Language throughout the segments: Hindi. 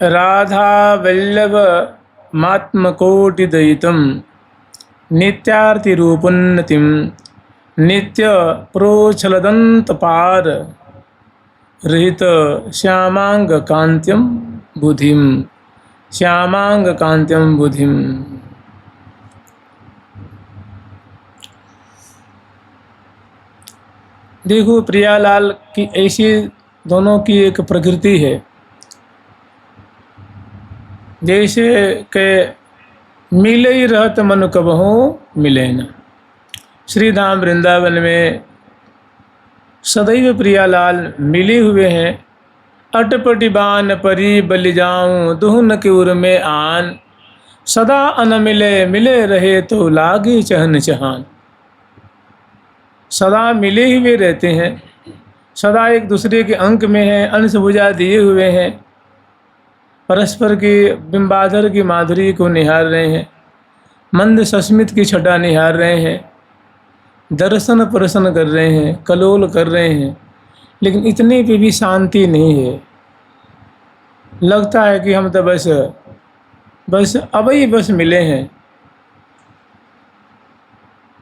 राधा वल्लभ मात्मकोटिदयितं नित्यार्तिरूपोन्नतिं नित्य प्रोच्छलदन्तपार रहित श्यामांग कांत्यम बुधिम, श्यामांग कांत्यम बुधिम। देखो प्रियालाल की ऐसी दोनों की एक प्रकृति है, जैसे के मिले ही रहत मन कबहू मिले न। श्री धाम वृंदावन में सदैव प्रियालाल मिले हुए हैं। अटपटी बान परी बलि जाऊं दुहन के उर में आन, सदा अन मिले मिले रहे तो लागे चहन चहान। सदा मिले हुए रहते हैं, सदा एक दूसरे के अंक में हैं, अंश भुजा दिए हुए हैं, परस्पर की बिंबाधर की माधुरी को निहार रहे हैं, मंद सस्मित की छटा निहार रहे हैं, दर्शन प्रसन कर रहे हैं, कलोल कर रहे हैं, लेकिन इतने पे भी शांति नहीं है। लगता है कि हम तो बस अब ही बस मिले हैं,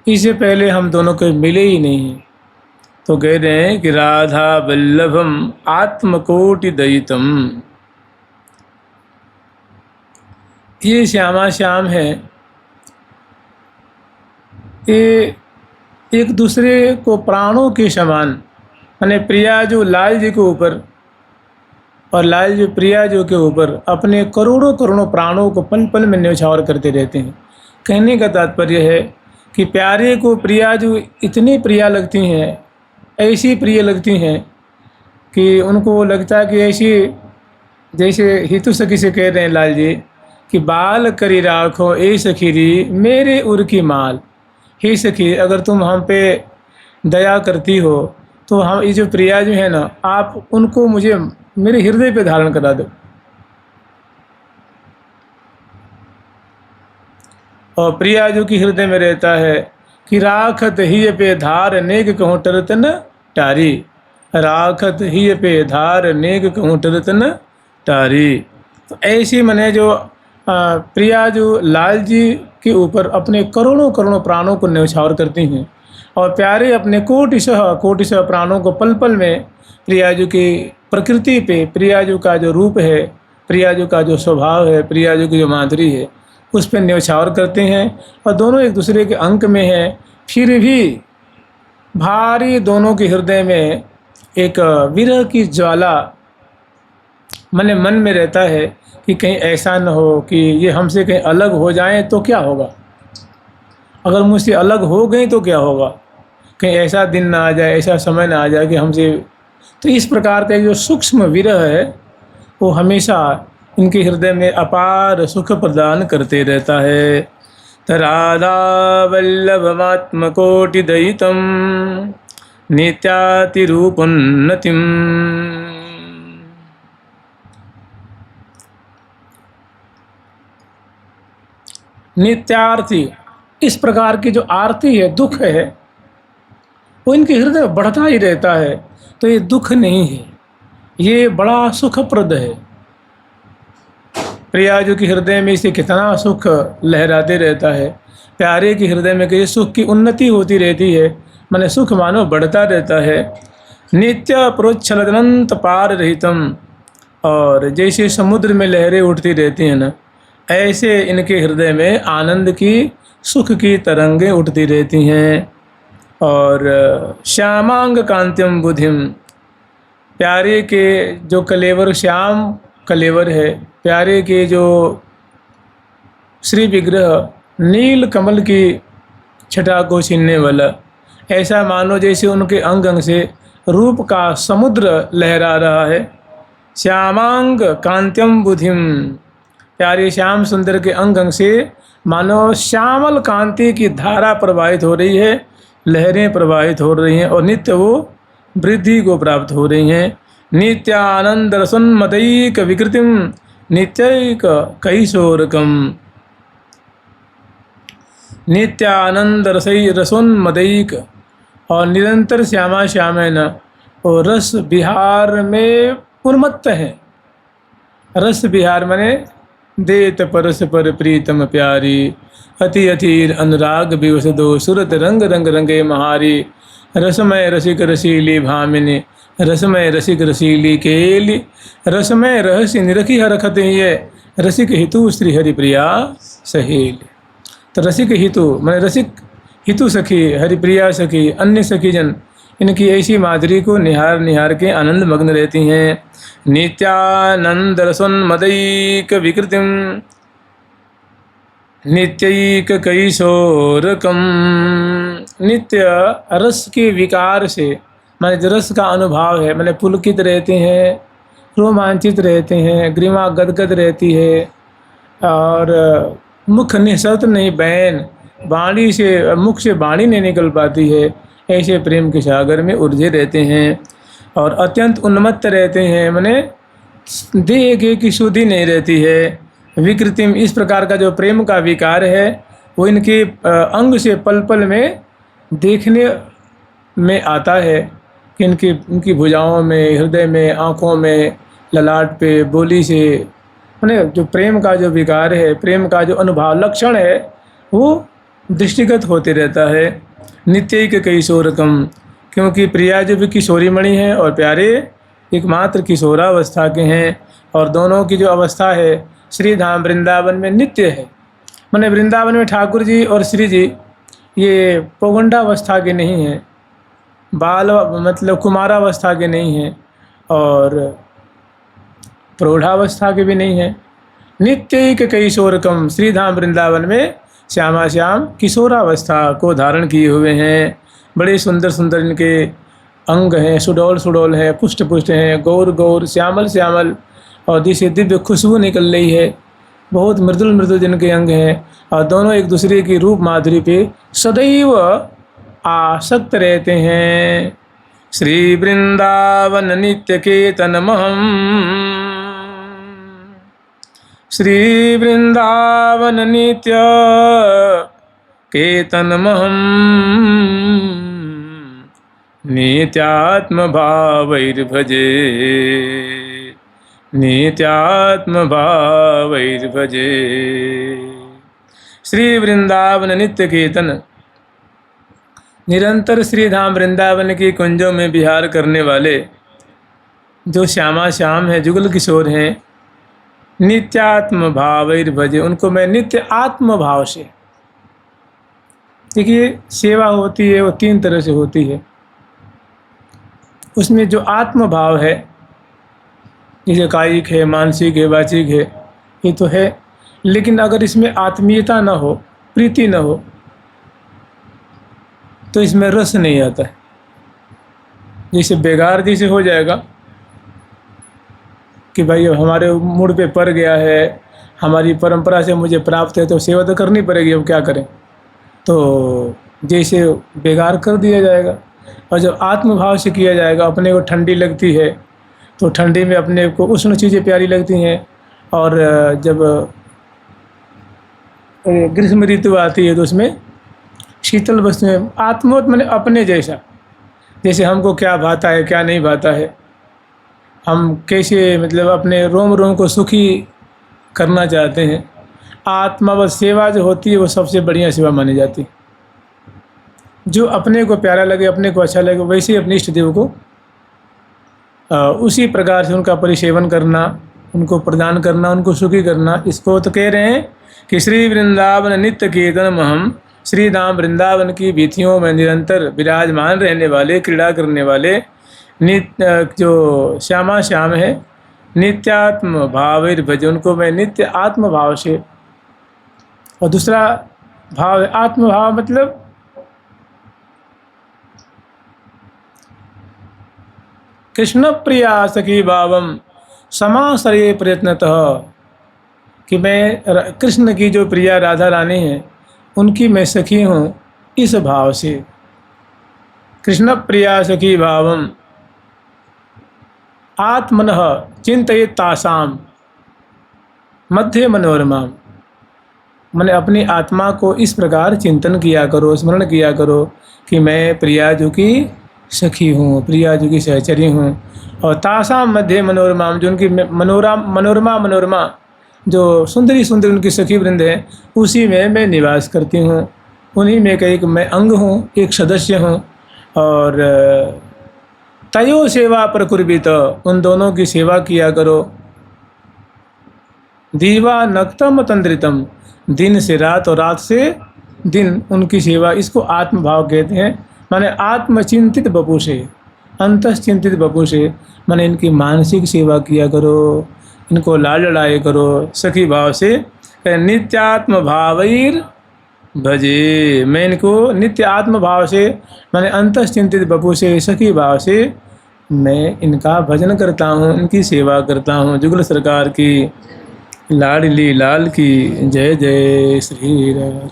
इससे पहले हम दोनों को मिले ही नहीं हैं। तो कह रहे हैं कि राधा वल्लभम आत्मकोटि दयितम, ये श्यामा श्याम है, ये एक दूसरे को प्राणों के समान, यानी प्रिया जो लाल जी के ऊपर और लाल जी प्रिया जो के ऊपर अपने करोड़ों करोड़ों प्राणों को पल पल में न्यौछावर करते रहते हैं। कहने का तात्पर्य है कि प्यारे को प्रिया जो इतनी प्रिया लगती हैं, ऐसी प्रिय लगती हैं कि उनको लगता है कि ऐसी, जैसे हितु सखी से कह रहे हैं लाल जी कि बाल करी राखो ए सखीरी मेरे उर की माल। हे सखी, अगर तुम हम पे दया करती हो तो हम ये जो प्रिया जो है ना, आप उनको मुझे मेरे हृदय पे धारण करा दो। और प्रिया जो कि हृदय में रहता है कि राखत ही पे धार नेक कहूँ टरतन टारी, राखत ही पे धार नेक कहूँ टरतन टारी। तो ऐसी मने जो प्रिया जो लाल जी के ऊपर अपने करोड़ों करोड़ों प्राणों को न्यौछावर करती हैं, और प्यारे अपने कोटिशः प्राणों को पल पल में प्रियाजू की प्रकृति पे, प्रियाजू का जो रूप है, प्रियाजू का जो स्वभाव है, प्रियाजू की जो माधुरी है, उस पर न्यौछावर करते हैं। और दोनों एक दूसरे के अंक में हैं, फिर भी भारी दोनों के हृदय में एक विरह की ज्वाला मन में रहता है कि कहीं ऐसा न हो कि ये हमसे कहीं अलग हो जाएं तो क्या होगा, अगर मुझसे अलग हो गई तो क्या होगा, कहीं ऐसा दिन ना आ जाए, ऐसा समय ना आ जाए कि हमसे। तो इस प्रकार का जो सूक्ष्म विरह है वो हमेशा इनके हृदय में अपार सुख प्रदान करते रहता है। राधा वल्लभमात्मकोटि दयितम नित्यातिरूपोन्नतिम। नित्यार्थी, इस प्रकार की जो आरती है, दुख है, वो इनके हृदय में बढ़ता ही रहता है। तो ये दुख नहीं है, ये बड़ा सुखप्रद है। प्रिया जो कि हृदय में इसे कितना सुख लहराते रहता है, प्यारे के हृदय में कि सुख की उन्नति होती रहती है, माने सुख मानो बढ़ता रहता है। नित्य प्रोच्छलदनंत पार रहितम, और जैसे समुद्र में लहरें उठती रहती हैं ना, ऐसे इनके हृदय में आनंद की, सुख की तरंगें उठती रहती हैं। और श्यामांग कांत्यम बुधिम, प्यारे के जो कलेवर, श्याम कलेवर है, प्यारे के जो श्री विग्रह नील कमल की छटा को छीनने वाला, ऐसा मानो जैसे उनके अंग अंग से रूप का समुद्र लहरा रहा है। श्यामांग कांत्यम बुधिम, प्यारे श्याम सुंदर के अंग अंग से मानो श्यामल कांति की धारा प्रवाहित हो रही है, लहरें प्रवाहित हो रही हैं, और नित्य वो वृद्धि को प्राप्त हो रही हैं। नित्यानंद रसोन्मदैक विकृतिम नित्यैक कैशोरकम, नित्यानंद रसोन्मदैक, और निरंतर श्यामा श्याम है न, और रस विहार में उन्मत्त है। रस विहार मने देत परस पर प्रीतम प्यारी, अति अधीर अनुराग विवश दो, सुरत रंग रंग रंगे महारी, रसमय रसिक रसीली भामिनी, रसमय रसिक रसीली केली, रसमय रहस्य निरखी हरखत ही, रसिक हितु श्री हरि प्रिया सहेली। तो रसिक हितु माने रसिक हितु सखी, हरिप्रिया सखी, अन्य सखी जन इनकी ऐसी माधुरी को निहार निहार के आनंद मग्न रहती हैं। नित्यानंद रसोन्मदैक विकृतिम नित्यैक कैशोरकम, नित्य रस के विकार से माने जो रस का अनुभव है, माने पुलकित रहते हैं, रोमांचित रहते हैं, ग्रीवा गदगद रहती है और मुख निःशब्द नहीं बैन, वाणी से मुख से वाणी नहीं निकल पाती है, ऐसे प्रेम के सागर में उलझे रहते हैं और अत्यंत उन्मत्त रहते हैं, माने देह की शुद्धि नहीं रहती है। विकृतिम, इस प्रकार का जो प्रेम का विकार है वो इनके अंग से पल पल में देखने में आता है कि इनकी भुजाओं में, हृदय में, आँखों में, ललाट पे, बोली से, माने जो प्रेम का जो विकार है, प्रेम का जो अनुभव लक्षण है वो दृष्टिगत होते रहता है। नित्यैक कैशोरकम, क्योंकि प्रिया जो भी किशोरी मणि हैं और प्यारे एकमात्र किशोरावस्था के हैं और दोनों की जो अवस्था है श्री धाम वृंदावन में नित्य है। माने वृंदावन में ठाकुर जी और श्री जी ये पौगंडावस्था के नहीं हैं, बाल मतलब कुमारावस्था के नहीं हैं और प्रौढ़ावस्था के भी नहीं हैं। नित्यैक कैशोरकम, श्री धाम वृंदावन में श्यामा श्याम किशोरावस्था को धारण किए हुए हैं। बड़े सुंदर सुंदर इनके अंग हैं, सुडौल सुडौल है, पुष्ट पुष्ट हैं, गौर गौर, श्यामल श्यामल और जिसे दिव्य खुशबू निकल रही है। बहुत मृदुल मृदुल जिनके अंग हैं और दोनों एक दूसरे की रूप माधुरी पे सदैव आसक्त रहते हैं। श्री वृंदावन नित्य केतनमहम, श्री वृंदावन नित्य केतनमहम, नित्यात्म भावैर्भजे, नित्यात्म भावैर्भजे। श्री वृंदावन नित्य कीर्तन, निरंतर श्री धाम वृंदावन की कुंजों में विहार करने वाले जो श्यामा श्याम हैं, जुगल किशोर हैं, नित्यात्म भावैर्भजे, उनको मैं नित्य आत्म भाव से। देखिए सेवा होती है वो तीन तरह से होती है, उसमें जो आत्म भाव है जैसे कायिक है, मानसिक है, वाचिक है, ये तो है, लेकिन अगर इसमें आत्मीयता न हो, प्रीति न हो, तो इसमें रस नहीं आता है। जैसे बेगार जैसे हो जाएगा कि भाई अब हमारे मूड पे पड़ गया है, हमारी परंपरा से मुझे प्राप्त है तो सेवा तो करनी पड़ेगी, अब क्या करें, तो जैसे बेगार कर दिया जाएगा। और जब आत्मभाव से किया जाएगा, अपने को ठंडी लगती है तो ठंडी में अपने को उष्ण चीज़ें प्यारी लगती हैं, और जब ग्रीष्म ऋतु आती है तो उसमें शीतल वस्तुएं, आत्मोत माने अपने जैसा, जैसे हमको क्या भाता है क्या नहीं भाता है, हम कैसे मतलब अपने रोम रोम को सुखी करना चाहते हैं। आत्मा व सेवा जो होती है वो सबसे बढ़िया सेवा मानी जाती है। जो अपने को प्यारा लगे, अपने को अच्छा लगे, वैसे ही अपने इष्ट देव को उसी प्रकार से उनका परिसेवन करना, उनको प्रदान करना, उनको सुखी करना। इसको तो कह रहे हैं कि श्री वृंदावन नित्य कीर्तन हम, श्री धाम वृंदावन की वीथियों में निरंतर विराजमान रहने वाले, क्रीड़ा करने वाले नित्य जो श्यामा श्याम है, नित्यात्म भावैर्भजे, उनको मैं नित्य आत्म भाव से। और दूसरा भाव है आत्म भाव, मतलब कृष्ण प्रिया सखी भावम समाश्रये प्रयत्नतः, कि मैं कृष्ण की जो प्रिया राधा रानी हैं उनकी मैं सखी हूँ इस भाव से। कृष्ण प्रिया सखी भावम आत्मनः चिंतयेत् तासाम मध्य मनोरमा, मैंने अपनी आत्मा को इस प्रकार चिंतन किया करो, स्मरण किया करो कि मैं प्रिया जो कि सखी हूँ, प्रिया जी की सहचरी हूँ। और तासाम मध्य मनोरमा, जो उनकी मनोरमा जो सुंदरी सुंदरी उनकी सखी वृंद है, उसी में मैं निवास करती हूँ। उन्हीं में का एक मैं अंग हूँ, एक सदस्य हूँ। और तयो सेवा प्रकुर्बित, उन दोनों की सेवा किया करो। दीवा नक्तम तंद्रितम, दिन से रात और रात से दिन उनकी सेवा, इसको आत्मभाव कहते हैं। माने आत्मचिंतित बपुषे, अंतश्चिंतित बपुषे, माने इनकी मानसिक सेवा किया करो, इनको लाड लड़ाए करो सखी भाव से। नित्यात्म भावैर भजे, मैं इनको नित्य आत्म भाव से, माने अंतश्चिंतित बपुषे सखी भाव से मैं इनका भजन करता हूँ, इनकी सेवा करता हूँ। जुगल सरकार की लाडली लाल की जय जय श्री राम।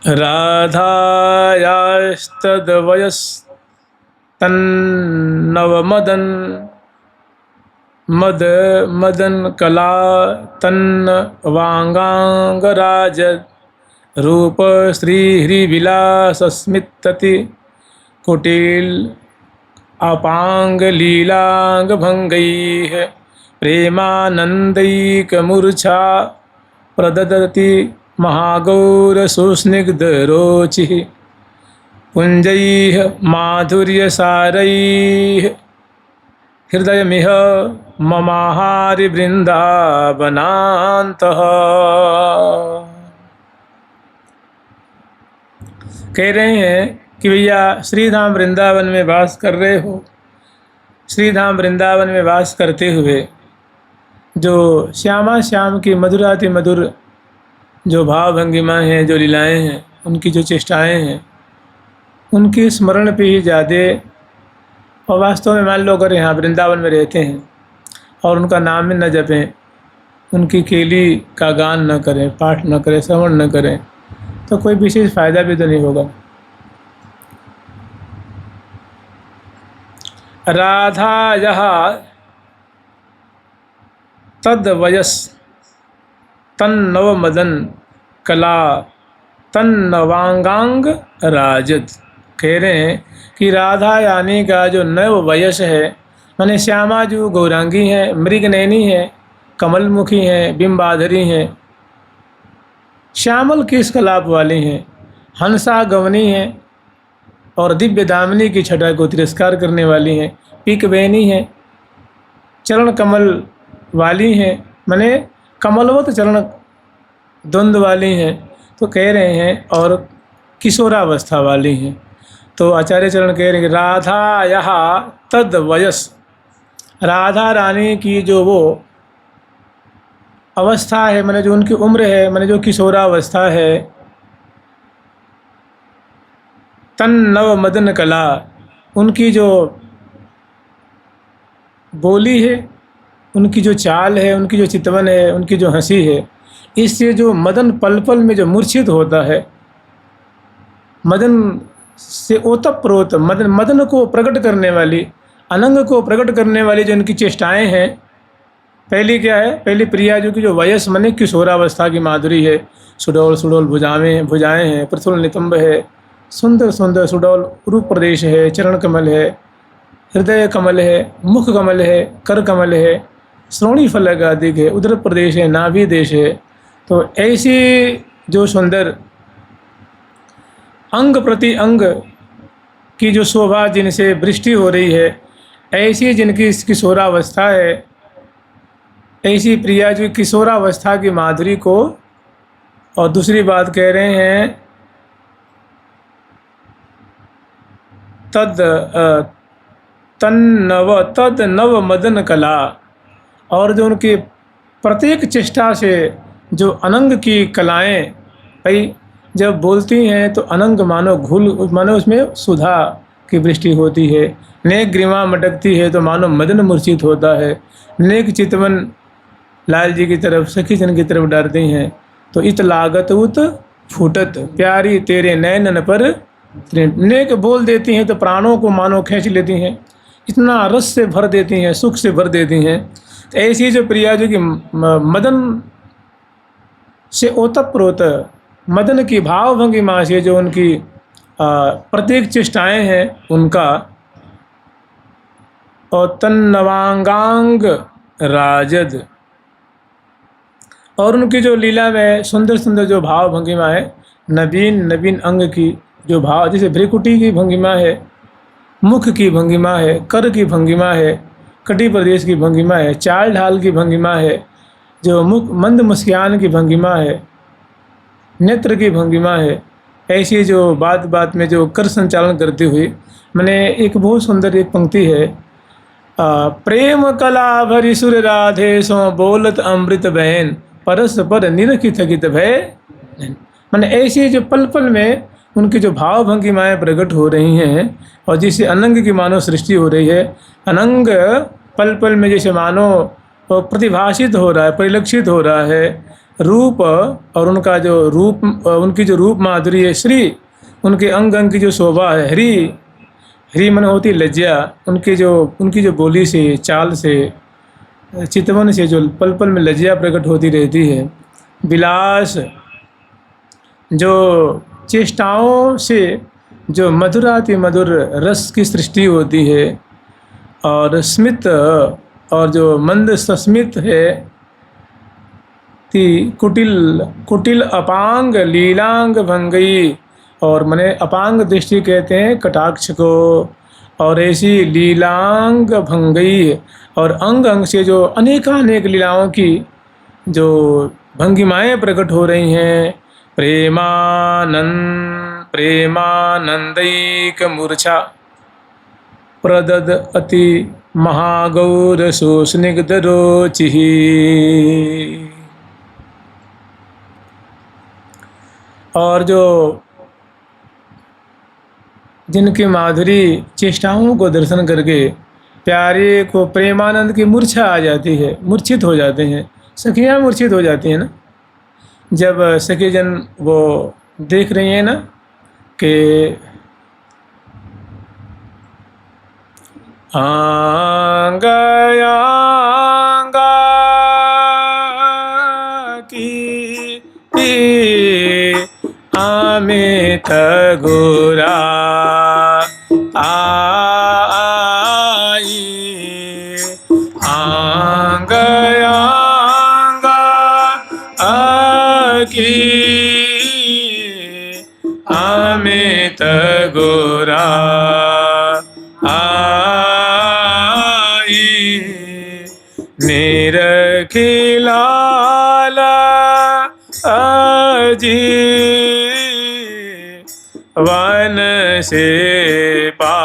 राधायास्तद्वयस्तन्नवमदन मदन कला तन्वांगांगराज रूप श्रीहृविलासस्मितति कुटिल अपांग लीलांग भंगैः प्रेमानंदैकमूर्छा प्रददति महागौर सुस्निग्ध रोचिः पुंजैः माधुर्यसारैः हृदयमिह ममाहारि वृंदावनान्तः। कह रहे हैं कि भैया श्रीधाम वृंदावन में वास कर रहे हो। श्रीधाम वृंदावन में वास करते हुए जो श्यामा श्याम की मधुराति मधुर जो भाव भंगिमा हैं, जो लीलाएं हैं, उनकी जो चेष्टाएं हैं, उनके स्मरण पे ही ज़्यादा। और वास्तव में मान लो अगर यहाँ वृंदावन में रहते हैं और उनका नाम न जपें, उनकी केली का गान न करें, पाठ न करें, श्रवण न करें, तो कोई विशेष फ़ायदा भी तो नहीं होगा। राधा यह तद्वयस तन्नव मदन कला तन्नवांगांग राजद। कह रहे हैं कि राधा यानी का जो नव वयस है, माने श्यामा जो गौरांगी हैं, मृगनयनी हैं, कमलमुखी हैं, बिंबाधरी हैं, श्यामल केश कलाप वाली हैं, हंसा गवनी हैं और दिव्य दामिनी की छटा को तिरस्कार करने वाली हैं, पीक बेनी हैं, चरण कमल वाली हैं, माने कमलवत चरण द्वंद्व वाली हैं। तो कह रहे हैं और किशोरावस्था वाली हैं। तो आचार्य चरण कह रहे हैं राधा यह तद वयस, राधा रानी की जो वो अवस्था है, माने जो उनकी उम्र है, माने जो किशोरावस्था है, तन नव मदन कला, उनकी जो बोली है, उनकी जो चाल है, उनकी जो चितवन है, उनकी जो हंसी है, इससे जो मदन पल पल में जो मूर्छित होता है, मदन से ओतप्रोत, मदन को प्रकट करने वाली, अनंग को प्रकट करने वाली जो उनकी चेष्टाएं हैं। पहली क्या है? पहली प्रिया जो की जो वयस माने किशोरावस्था की माधुरी है, सुडौल सुडौल भुजाएं हैं, प्रफुल्ल नितंब है, सुंदर सुंदर सुडौल रूप प्रदेश है, चरण कमल है, हृदय कमल है, मुख कमल है, कर कमल है, श्रोणी फलक आदि है, उदर प्रदेश है, नाभि देश है। तो ऐसी जो सुंदर अंग प्रति अंग की जो शोभा जिनसे वृष्टि हो रही है, ऐसी जिनकी किशोरावस्था है, ऐसी प्रिया जो किशोरावस्था की माधुरी को। और दूसरी बात कह रहे हैं तद नव मदन कला, और जो उनके प्रत्येक चेष्टा से जो अनंग की कलाएं, भाई जब बोलती हैं तो अनंग मानो मानो उसमें सुधा की वृष्टि होती है, नेक ग्रीवा मटकती है तो मानो मदन मूर्छित होता है, नेक चितवन लाल जी की तरफ, सखी जन की तरफ डालती हैं तो इत लागत उत फूटत प्यारी तेरे नैनन पर। नेक बोल देती हैं तो प्राणों को मानो खींच लेती हैं, इतना रस से भर देती हैं, सुख से भर देती हैं। तो ऐसी जो प्रिया जो कि मदन से ओतप्रोत, मदन की भाव भंगिमा से जो उनकी प्रत्येक चेष्टाएं हैं उनका, और तन्नवांगांग राजद, और उनकी जो लीला में सुंदर सुंदर जो भाव भंगिमा है, नवीन नवीन अंग की जो भाव, जैसे भ्रिकुटी की भंगिमा है, मुख की भंगिमा है, कर की भंगिमा है, कटी प्रदेश की भंगिमा है, चाल ढाल की भंगिमा है, जो मुख मंद मुस्कान की भंगिमा है, नेत्र की भंगिमा है, ऐसी जो बात बात में जो कर संचालन करती हुई, मैंने एक बहुत सुंदर एक पंक्ति है, प्रेम कला भरी सुर राधे सो बोलत अमृत बहन, परस पर निरखी थकित भय। मैंने ऐसी जो पल पल में उनकी जो भाव भंगिमाएँ प्रकट हो रही हैं, और जिससे अनंग की मानव सृष्टि हो रही है, अनंग पल पल में जैसे मानो प्रतिभाषित हो रहा है, परिलक्षित हो रहा है रूप, और उनका जो रूप, उनकी जो रूप माधुरी है, श्री उनके अंग अंग की जो शोभा है, हरि हरि मन होती लज्जा, उनकी जो बोली से, चाल से, चितवन से जो पल पल में लज्जा प्रकट होती रहती है, विलास, जो चेष्टाओं से जो मधुराति मधुर रस की सृष्टि होती है, और स्मित, और जो मंद सस्मित है, ती कुटिल कुटिल अपांग लीलांग भंगई, और मने अपांग दृष्टि कहते हैं कटाक्ष को, और ऐसी लीलांग भंगई, और अंग अंग से जो अनेकानेक लीलाओं की जो भंगिमाएँ प्रकट हो रही हैं, प्रेमानंदैक मूर्छा प्रदद अति महागौर सुस्निग्ध रोचिः। और जो जिनकी माधुरी चेष्टाओं को दर्शन करके प्यारे को प्रेमानंद की मूर्छा आ जाती है, मूर्छित हो जाते हैं, सखियाँ मूर्छित हो जाती हैं ना, जब सखी जन वो देख रही हैं ना कि आंगा की अमित गोरा आई, आंगा की अमित गोरा आई, निरखिलाला अजी वन से पा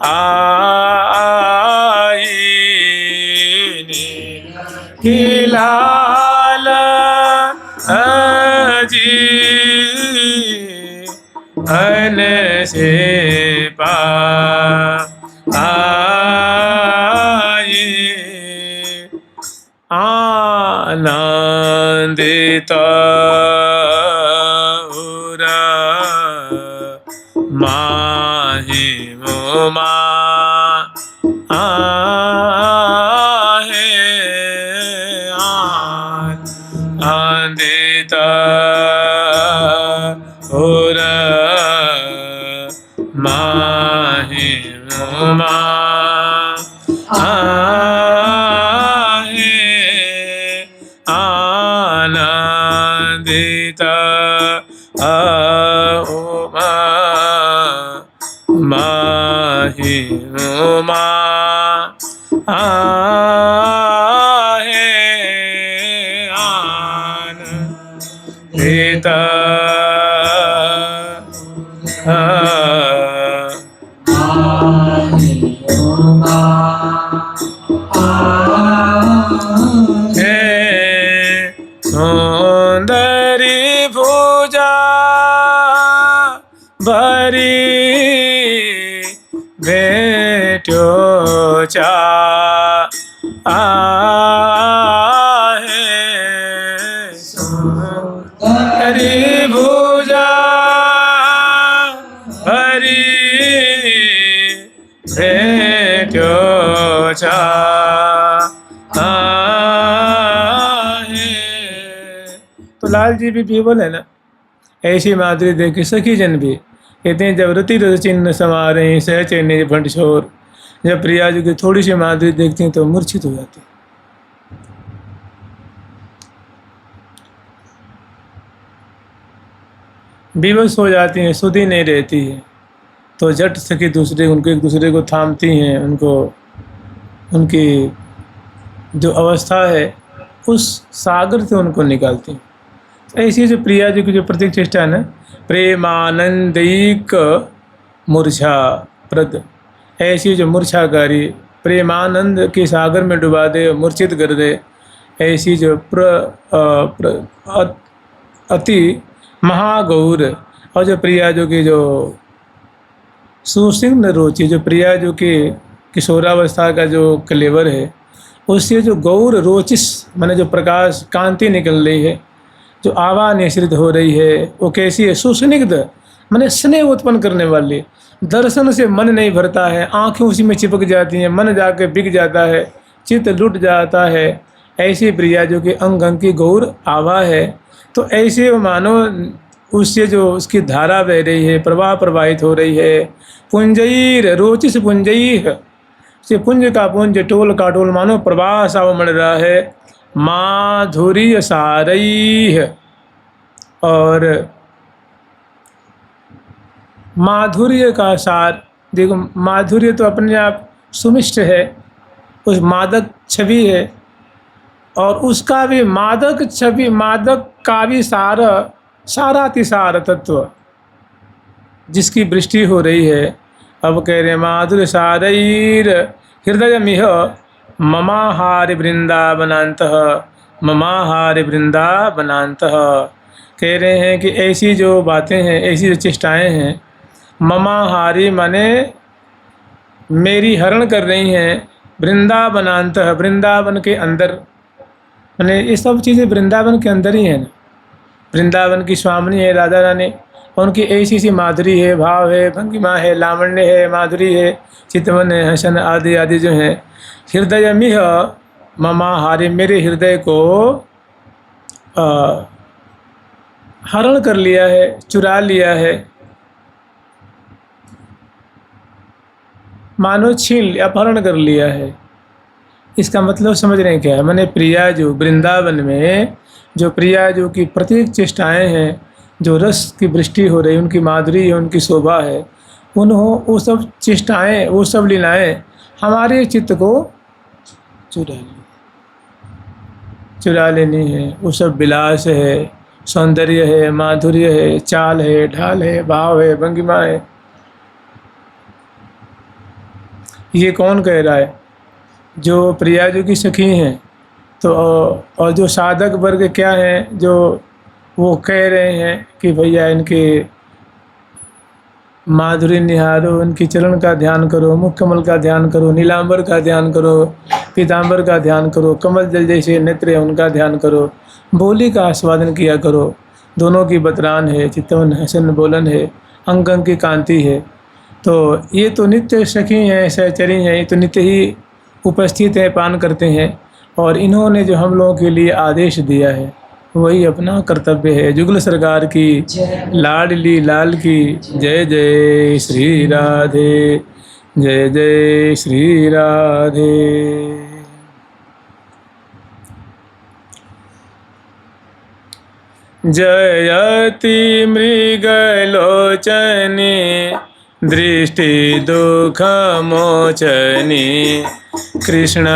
आई, निरखिलाला अजी वन से पा आई, आनंदित उरा माहि मोमा आहे, आनंदित उरा माहि मोमा आनंदित उमा माहि उमा आहे, आनंदित सुंदरी भुजा भरी भेट्यो चा आहे, सुंदरी भुजा भरी भेट्यो चा लाल जी भी विवल है ना, ऐसी माधुरी देख के सखी जन भी कहते हैं जब रति रस चिन्ह समा रहे हैं सह चैन्य भंड शोर, जब प्रिया जी की थोड़ी सी माधुरी देखते हैं तो मूर्छित हो जाते हैं। विवश हो जाती हैं, सुधी नहीं रहती है, तो झट सखी उनको एक दूसरे को थामती हैं, उनको उनकी जो अवस्था है उस सागर से उनको निकालती हैं। ऐसी जो प्रिया जी की जो प्रतीक चेष्टा है ना, प्रेमानंदिक मूर्छा प्रद, ऐसी जो मूर्छाकारी प्रेमानंद के सागर में डुबा दे, मूर्छित कर दे, ऐसी जो अति महागौर और जो प्रिया जो की जो सुसिंह रोची, जो प्रिया जो कि किशोरावस्था का जो कलेवर है, उससे जो गौर रोचिस माने जो प्रकाश कांति निकल रही है, जो आभा निश्रित हो रही है, वो कैसी है? सुस्निग्ध माने स्नेह उत्पन्न करने वाली, दर्शन से मन नहीं भरता है, आँखें उसी में चिपक जाती हैं, मन जाके बिक जाता है, चित्त लुट जाता है। ऐसी प्रिया जो कि अंग अंग की गौर आभा है, तो ऐसे मानो उससे जो उसकी धारा बह रही है, प्रवाह प्रवाहित हो रही है। पुंजईर रोचिस पुंजईर से पुंज का पुंज, टोल का टोल, मानो प्रवाह सा उमड़ रहा है। माधुर्य सारई है, और माधुर्य का सार देखो, माधुर्य तो अपने आप सुमिष्ट है, उस मादक छवि है, और उसका भी मादक छवि, मादक का भी सारातिसार तत्व जिसकी वृष्टि हो रही है। अब कह रहे माधुर्य सारैर हृदय मिह ममाहारि वृंदावनांतः, ममाहारि वृंदावनांतः। कह रहे हैं कि ऐसी जो बातें हैं, ऐसी जो चेष्टाएं हैं, ममाहारि माने मेरी हरण कर रही हैं, वृंदावनांतः वृंदावन के अंदर, माने ये सब चीज़ें वृंदावन के अंदर ही हैं ना। वृंदावन की स्वामिनी है राधा रानी, उनकी ऐसी सी माधुरी है, भाव है, भंगिमा है, लावण्य है, माधुरी है, चितवन है, हसन आदि आदि जो हैं। हृदय मिह ममाहारि, मेरे हृदय को हरण कर लिया है, चुरा लिया है, मानो छीन अपहरण कर लिया है। इसका मतलब समझ रहे हैं क्या है? मैंने प्रिया जो वृंदावन में जो प्रिया जो की प्रत्येक चेष्टाएं हैं, जो रस की वृष्टि हो रही, उनकी माधुरी है, उनकी शोभा है, वो सब चेष्टाएं, वो सब लीलाएं हमारे चित्त को चुरा लेनी है। वो सब विलास है, सौंदर्य है, माधुर्य है, चाल है, ढाल है, भाव है, भंगिमा है। ये कौन कह रहा है? जो प्रिया जो की सखी हैं, तो और जो साधक वर्ग क्या हैं, जो वो कह रहे हैं कि भैया इनके माधुरी निहारो, इनकी चरण का ध्यान करो, मुख कमल का ध्यान करो, नीलांबर का ध्यान करो, पीतांबर का ध्यान करो, कमल जल जैसे नेत्र है उनका ध्यान करो, बोली का आस्वादन किया करो। दोनों की बतरान है, चितवन हसन बोलन है, अंग अंग की कांति है। तो ये तो नित्य सखी हैं, सहचरी हैं, ये तो नित्य ही उपस्थित है, पान करते हैं, और इन्होंने जो हम लोगों के लिए आदेश दिया है वही अपना कर्तव्य है। जुगल सरकार की लाडली लाल की जय जय श्री राधे, जय जय श्री राधे। जयति मृगलोचनी दृष्टि दुख मोचनी कृष्ण